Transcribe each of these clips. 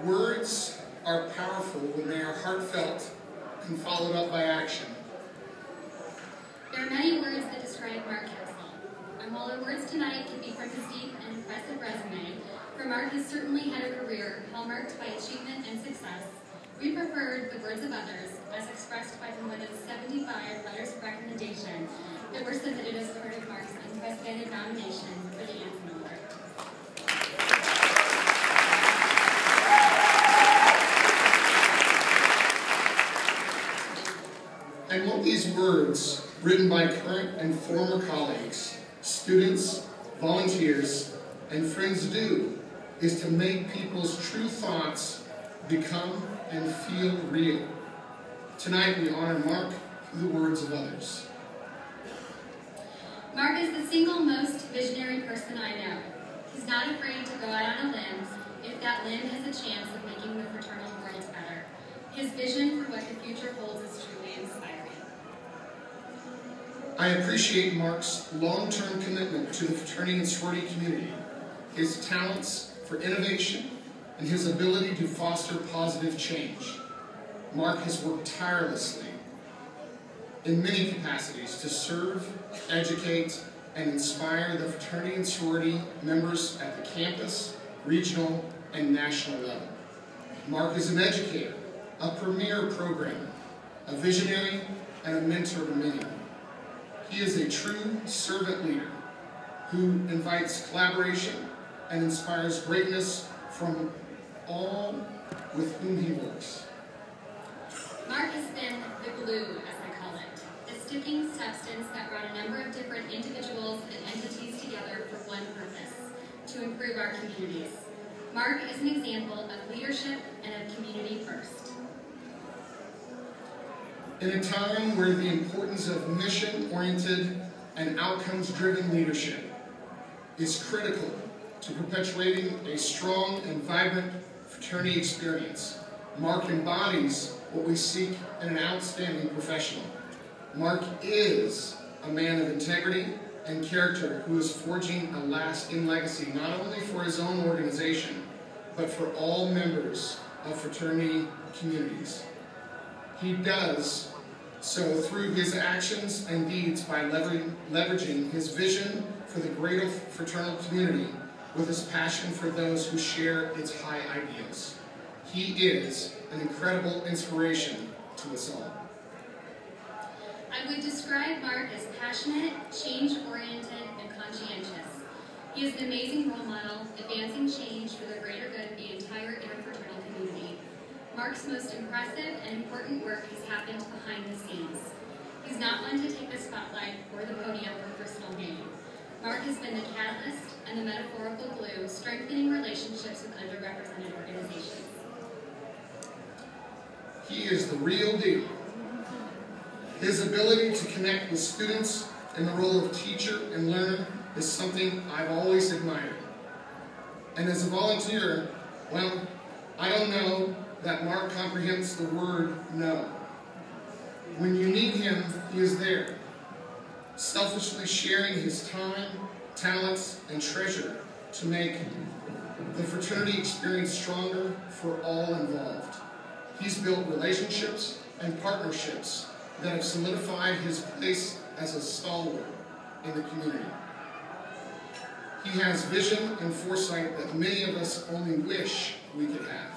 Words are powerful when they are heartfelt and followed up by action. There are many words that describe Mark Koepsell, and while our words tonight can be from his deep and impressive resume, for Mark has certainly had a career hallmarked by achievement and success, we preferred the words of others as expressed by the more than 75 letters of recommendation that were submitted as part of Mark's unprecedented nomination for the Anson Award. And what these words, written by current and former colleagues, students, volunteers, and friends do, is to make people's true thoughts become and feel real. Tonight we honor Mark through the words of others. Mark is the single most visionary person I know. He's not afraid to go out on a limb if that limb has a chance of making the fraternal world better. His vision for what the future holds is truly inspiring. I appreciate Mark's long-term commitment to the fraternity and sorority community, his talents for innovation, and his ability to foster positive change. Mark has worked tirelessly in many capacities to serve, educate, and inspire the fraternity and sorority members at the campus, regional, and national level. Mark is an educator, a premier programmer, a visionary, and a mentor to many. He is a true servant leader who invites collaboration and inspires greatness from all with whom he works. Mark has been the glue, as I call it, the sticking substance that brought a number of different individuals and entities together for one purpose, to improve our communities. Mark is an example of leadership and of community first. In a time where the importance of mission-oriented and outcomes-driven leadership is critical to perpetuating a strong and vibrant fraternity experience, Mark embodies what we seek in an outstanding professional. Mark is a man of integrity and character who is forging a lasting legacy not only for his own organization, but for all members of fraternity communities. He does so through his actions and deeds by leveraging his vision for the greater fraternal community with his passion for those who share its high ideals. He is an incredible inspiration to us all. I would describe Mark as passionate, change-oriented, and conscientious. He is an amazing role model, advancing change for the greater good of the entire interfraternal community. Mark's most impressive and important work has happened behind the scenes. He's not one to take the spotlight or the podium for personal gain. Mark has been the catalyst and the metaphorical glue, strengthening relationships with underrepresented organizations. He is the real deal. His ability to connect with students in the role of teacher and learner is something I've always admired. And as a volunteer, well, I don't know that Mark comprehends the word no. When you need him, he is there, selfishly sharing his time, talents, and treasure to make the fraternity experience stronger for all involved. He's built relationships and partnerships that have solidified his place as a stalwart in the community. He has vision and foresight that many of us only wish we could have.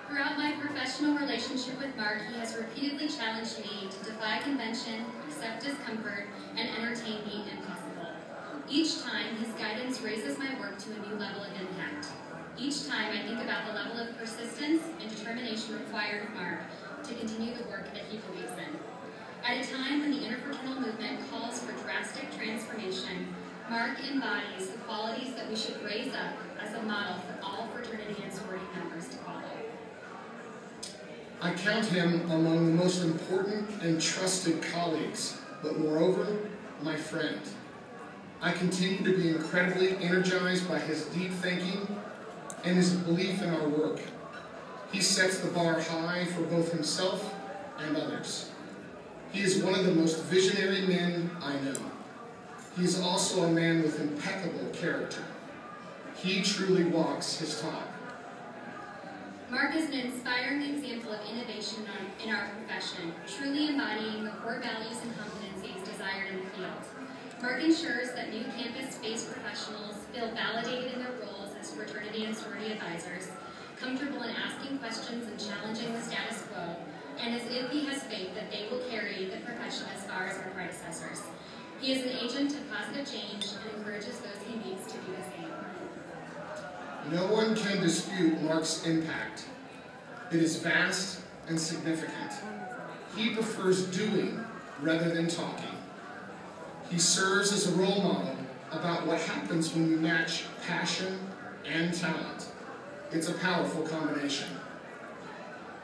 Throughout my professional relationship with Mark, he has repeatedly challenged me to defy convention, accept discomfort, and entertain the impossible. Each time, his guidance raises my work to a new level of impact. Each time, I think about the level of persistence and determination required of Mark to continue the work that he believes in. At a time when the interfraternal movement calls for drastic transformation, Mark embodies the qualities that we should raise up as a model for all fraternity and sorority members to follow. I count him among the most important and trusted colleagues, but moreover, my friend. I continue to be incredibly energized by his deep thinking and his belief in our work. He sets the bar high for both himself and others. He is one of the most visionary men I know. He is also a man with impeccable character. He truly walks his talk. Mark is an inspiring example of innovation in our profession, truly embodying the core values and competencies desired in the field. Mark ensures that new campus-based professionals feel validated in their roles as fraternity and sorority advisors, comfortable in asking questions and challenging the status quo, and as if he has faith that they will carry the profession as far as our predecessors. He is an agent of positive change and encourages those he meets to do the same. No one can dispute Mark's impact. It is vast and significant. He prefers doing rather than talking. He serves as a role model about what happens when you match passion and talent. It's a powerful combination.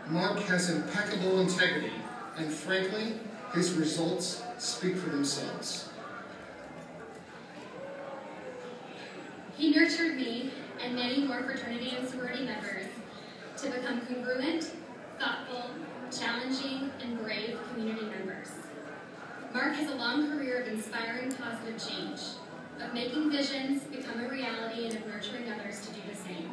Mark has impeccable integrity, and frankly, his results speak for themselves. He nurtured me and many more fraternity and sorority members to become congruent, thoughtful, challenging, and brave community members. Mark has a long career of inspiring positive change, of making visions become a reality and of nurturing others to do the same.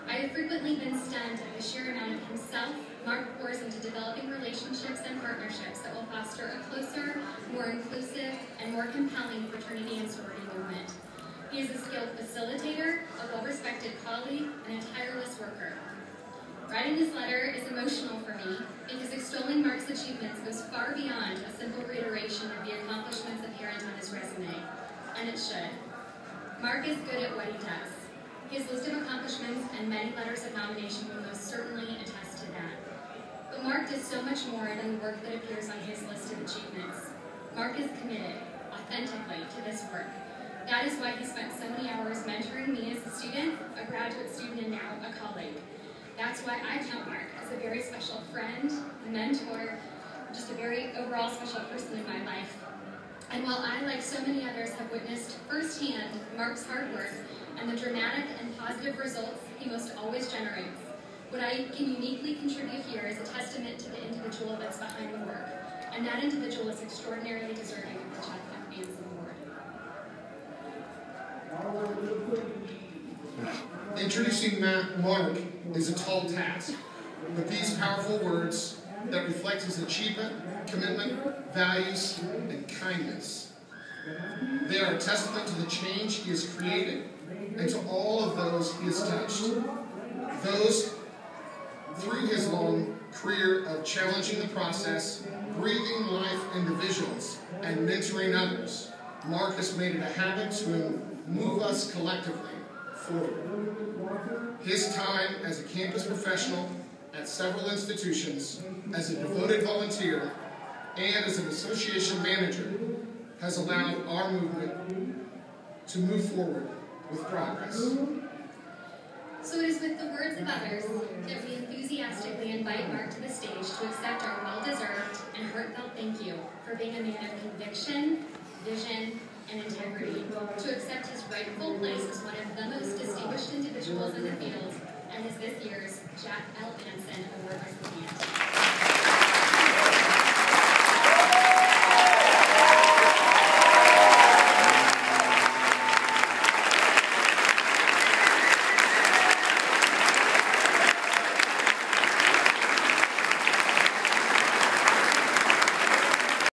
I have frequently been stunned at the sheer amount of himself Mark pours into developing relationships and partnerships that will foster a closer, more inclusive, and more compelling fraternity and sorority movement. He is a skilled facilitator, a well-respected colleague, and a tireless worker. Writing this letter is emotional for me because extolling Mark's achievements goes far beyond a simple reiteration of the accomplishments apparent on his resume, and it should. Mark is good at what he does. His list of accomplishments and many letters of nomination will most certainly attest to that. But Mark does so much more than the work that appears on his list of achievements. Mark is committed, authentically, to this work. That is why he spent so many hours mentoring me as a student, a graduate student, and now a colleague. That's why I count Mark as a very special friend, a mentor, just a very overall special person in my life. And while I, like so many others, have witnessed firsthand Mark's hard work and the dramatic and positive results he most always generates, what I can uniquely contribute here is a testament to the individual that's behind the work, and that individual is extraordinarily deserving of the Chuck F. Anson Award. Introducing Mark is a tall task, but these powerful words that reflect his achievement, commitment, values, and kindness. They are a testament to the change he has created and to all of those he has touched. Those through his long career of challenging the process, breathing life individuals, and mentoring others, Mark has made it a habit to move us collectively forward. His time as a campus professional at several institutions, as a devoted volunteer, and as an association manager has allowed our movement to move forward with progress. So it is with the words of others that we enthusiastically invite Mark to the stage to accept our well-deserved and heartfelt thank you for being a man of conviction, vision, and integrity, to accept his rightful place as one of the most distinguished individuals in the field, and as this year's Jack L. Anson Award recipient.